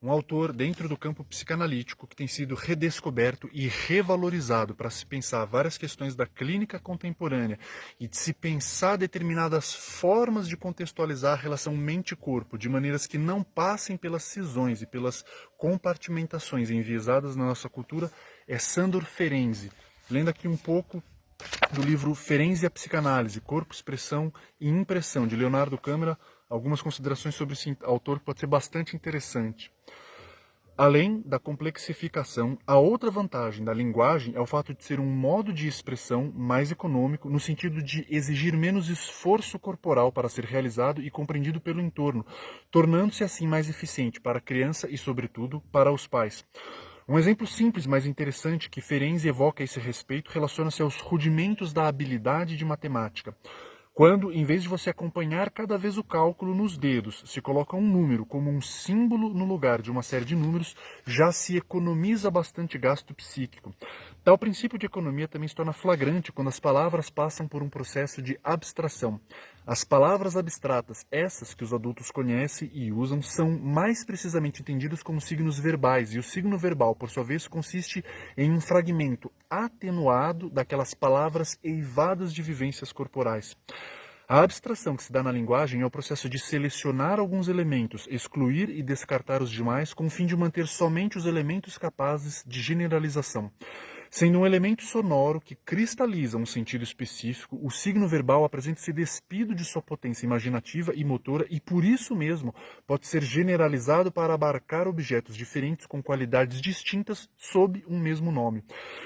Um autor dentro do campo psicanalítico que tem sido redescoberto e revalorizado para se pensar várias questões da clínica contemporânea e de se pensar determinadas formas de contextualizar a relação mente-corpo, de maneiras que não passem pelas cisões e pelas compartimentações enviesadas na nossa cultura, é Sandor Ferenczi. Lendo aqui um pouco do livro Ferenczi e a Psicanálise, Corpo, Expressão e Impressão, de Leonardo Câmara, algumas considerações sobre esse autor que pode ser bastante interessante. Além da complexificação, a outra vantagem da linguagem é o fato de ser um modo de expressão mais econômico, no sentido de exigir menos esforço corporal para ser realizado e compreendido pelo entorno, tornando-se assim mais eficiente para a criança e, sobretudo, para os pais. Um exemplo simples, mas interessante, que Ferenczi evoca a esse respeito relaciona-se aos rudimentos da habilidade de matemática. Quando, em vez de você acompanhar cada vez o cálculo nos dedos, se coloca um número como um símbolo no lugar de uma série de números, já se economiza bastante gasto psíquico. Tal princípio de economia também se torna flagrante quando as palavras passam por um processo de abstração. As palavras abstratas, essas que os adultos conhecem e usam, são mais precisamente entendidas como signos verbais, e o signo verbal, por sua vez, consiste em um fragmento atenuado daquelas palavras eivadas de vivências corporais. A abstração que se dá na linguagem é o processo de selecionar alguns elementos, excluir e descartar os demais, com o fim de manter somente os elementos capazes de generalização. Sendo um elemento sonoro que cristaliza um sentido específico, o signo verbal apresenta-se despido de sua potência imaginativa e motora e, por isso mesmo, pode ser generalizado para abarcar objetos diferentes com qualidades distintas sob um mesmo nome.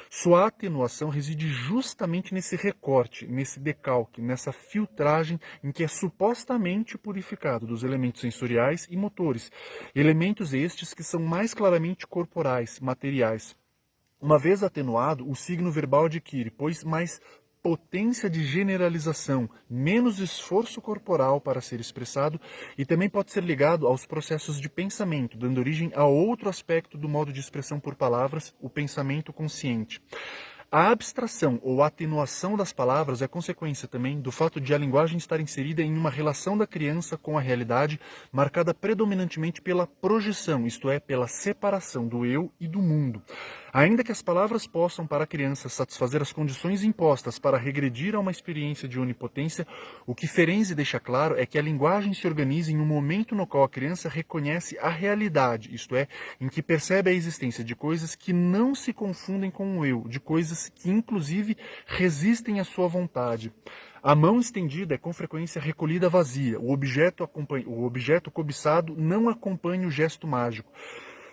Sua atenuação reside justamente nesse recorte, nesse decalque, nessa filtragem em que é supostamente purificado dos elementos sensoriais e motores, elementos estes que são mais claramente corporais, materiais. Uma vez atenuado, o signo verbal adquire, pois, mais potência de generalização, menos esforço corporal para ser expressado e também pode ser ligado aos processos de pensamento, dando origem a outro aspecto do modo de expressão por palavras, o pensamento consciente. A abstração ou atenuação das palavras é consequência também do fato de a linguagem estar inserida em uma relação da criança com a realidade, marcada predominantemente pela projeção, isto é, pela separação do eu e do mundo. Ainda que as palavras possam, para a criança, satisfazer as condições impostas para regredir a uma experiência de onipotência, o que Ferenczi deixa claro é que a linguagem se organiza em um momento no qual a criança reconhece a realidade, isto é, em que percebe a existência de coisas que não se confundem com o eu, de coisas que, inclusive, resistem à sua vontade. A mão estendida é com frequência recolhida vazia. O objeto cobiçado não acompanha o gesto mágico.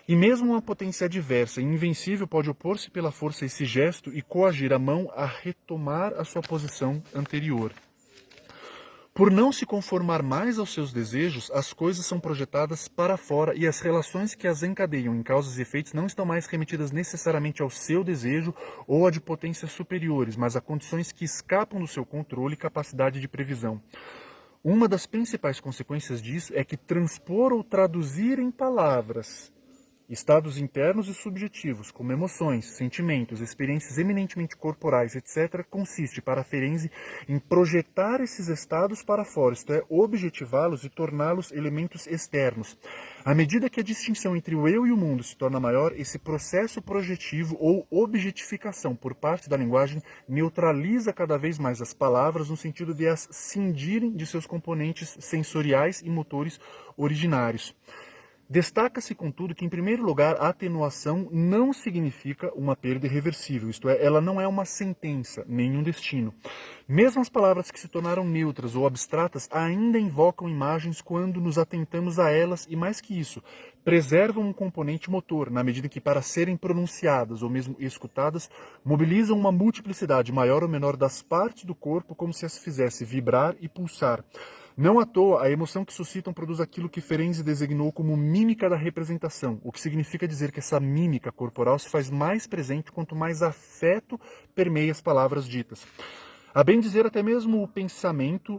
E mesmo uma potência adversa e invencível pode opor-se pela força a esse gesto e coagir a mão a retomar a sua posição anterior. Por não se conformar mais aos seus desejos, as coisas são projetadas para fora e as relações que as encadeiam em causas e efeitos não estão mais remetidas necessariamente ao seu desejo ou a de potências superiores, mas a condições que escapam do seu controle e capacidade de previsão. Uma das principais consequências disso é que transpor ou traduzir em palavras estados internos e subjetivos, como emoções, sentimentos, experiências eminentemente corporais, etc., consiste, para Ferenczi, em projetar esses estados para fora, isto é, objetivá-los e torná-los elementos externos. À medida que a distinção entre o eu e o mundo se torna maior, esse processo projetivo ou objetificação por parte da linguagem neutraliza cada vez mais as palavras no sentido de as cindirem de seus componentes sensoriais e motores originários. Destaca-se, contudo, que, em primeiro lugar, a atenuação não significa uma perda irreversível, isto é, ela não é uma sentença, nem um destino. Mesmo as palavras que se tornaram neutras ou abstratas ainda invocam imagens quando nos atentamos a elas e, mais que isso, preservam um componente motor, na medida que, para serem pronunciadas ou mesmo escutadas, mobilizam uma multiplicidade maior ou menor das partes do corpo como se as fizesse vibrar e pulsar. Não à toa, a emoção que suscitam produz aquilo que Ferenczi designou como mímica da representação, o que significa dizer que essa mímica corporal se faz mais presente quanto mais afeto permeia as palavras ditas. A bem dizer, até mesmo o pensamento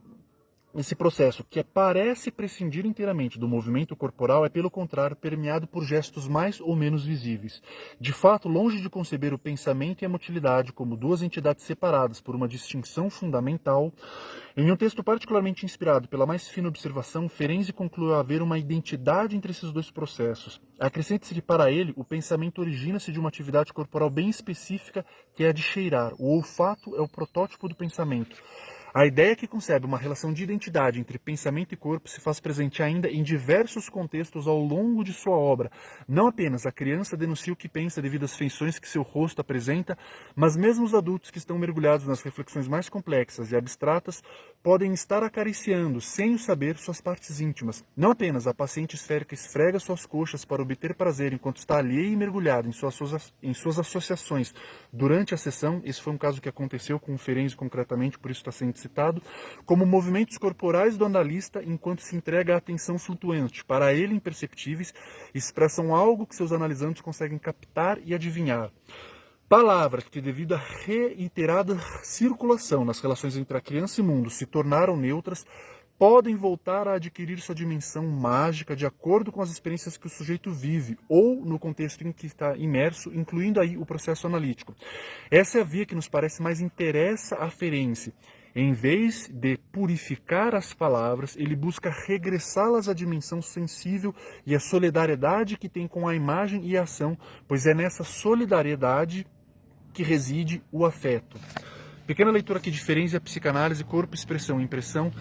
Esse processo, que parece prescindir inteiramente do movimento corporal, é, pelo contrário, permeado por gestos mais ou menos visíveis. De fato, longe de conceber o pensamento e a motilidade como duas entidades separadas por uma distinção fundamental, em um texto particularmente inspirado pela mais fina observação, Ferenczi concluiu haver uma identidade entre esses dois processos. Acrescente-se que, para ele, o pensamento origina-se de uma atividade corporal bem específica, que é a de cheirar. O olfato é o protótipo do pensamento. A ideia que concebe uma relação de identidade entre pensamento e corpo se faz presente ainda em diversos contextos ao longo de sua obra. Não apenas a criança denuncia o que pensa devido às feições que seu rosto apresenta, mas mesmo os adultos que estão mergulhados nas reflexões mais complexas e abstratas podem estar acariciando, sem o saber, suas partes íntimas. Não apenas a paciente esférica esfrega suas coxas para obter prazer enquanto está alheia e mergulhada em suas associações durante a sessão. Esse foi um caso que aconteceu com o Ferenczi concretamente, por isso está sendo citado, como movimentos corporais do analista enquanto se entrega à atenção flutuante, para ele imperceptíveis, expressam algo que seus analisantes conseguem captar e adivinhar. Palavras que, devido à reiterada circulação nas relações entre a criança e o mundo, se tornaram neutras, podem voltar a adquirir sua dimensão mágica de acordo com as experiências que o sujeito vive ou no contexto em que está imerso, incluindo aí o processo analítico. Essa é a via que nos parece mais interessa a Ferenczi. Em vez de purificar as palavras, ele busca regressá-las à dimensão sensível e à solidariedade que tem com a imagem e a ação, pois é nessa solidariedade que reside o afeto. Pequena leitura aqui de Ferenczi, a psicanálise, corpo, expressão e impressão.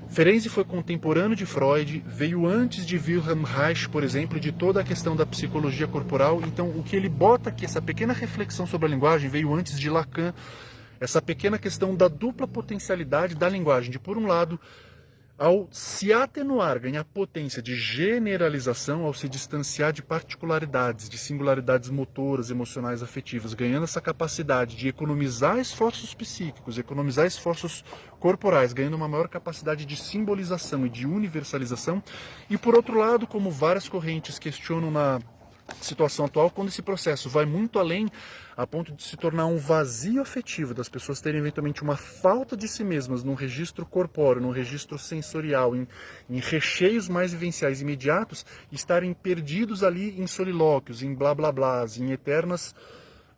Ferenczi foi contemporâneo de Freud, veio antes de Wilhelm Reich, por exemplo, de toda a questão da psicologia corporal. Então, o que ele bota aqui, essa pequena reflexão sobre a linguagem, veio antes de Lacan. Essa pequena questão da dupla potencialidade da linguagem, de, por um lado, ao se atenuar, ganhar potência de generalização, ao se distanciar de particularidades, de singularidades motoras, emocionais, afetivas, ganhando essa capacidade de economizar esforços psíquicos, economizar esforços corporais, ganhando uma maior capacidade de simbolização e de universalização. E, por outro lado, como várias correntes questionam na situação atual, quando esse processo vai muito além, a ponto de se tornar um vazio afetivo, das pessoas terem eventualmente uma falta de si mesmas num registro corpóreo, num registro sensorial, em recheios mais vivenciais imediatos, estarem perdidos ali em solilóquios, em blá blá blás, em eternas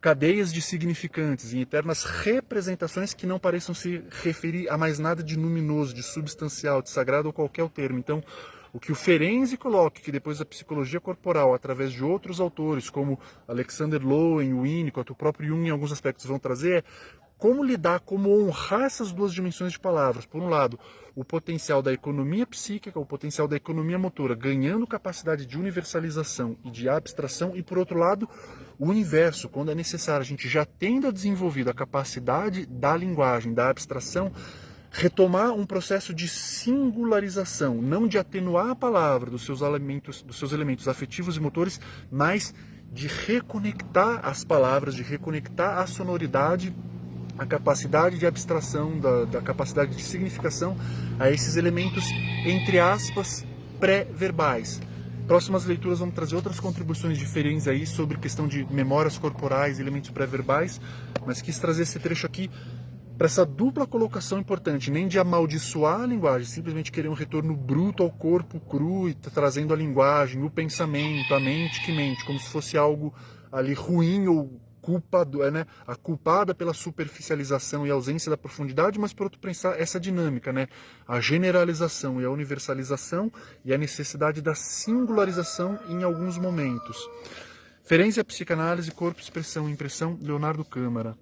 cadeias de significantes, em eternas representações que não pareçam se referir a mais nada de luminoso, de substancial, de sagrado ou qualquer termo. Então, o que o Ferenczi coloca, que depois a psicologia corporal, através de outros autores, como Alexander Lowen, Winnicott, o próprio Jung, em alguns aspectos vão trazer, é como lidar, como honrar essas duas dimensões de palavras. Por um lado, o potencial da economia psíquica, o potencial da economia motora, ganhando capacidade de universalização e de abstração, e por outro lado, o inverso, quando é necessário, a gente já tendo desenvolvido a capacidade da linguagem, da abstração, retomar um processo de singularização, não de atenuar a palavra dos seus elementos afetivos e motores, mas de reconectar as palavras, de reconectar a sonoridade, a capacidade de abstração, da capacidade de significação a esses elementos, entre aspas, pré-verbais. Próximas leituras vamos trazer outras contribuições diferentes aí sobre questão de memórias corporais, elementos pré-verbais, mas quis trazer esse trecho aqui para essa dupla colocação importante, nem de amaldiçoar a linguagem, simplesmente querer um retorno bruto ao corpo cru e trazendo a linguagem, o pensamento, a mente que mente, como se fosse algo ali ruim ou culpado, né? A culpada pela superficialização e ausência da profundidade, mas por outro pensar essa dinâmica, né? A generalização e a universalização e a necessidade da singularização em alguns momentos. Ferenczi, a psicanálise, corpo, expressão e impressão, Leonardo Câmara.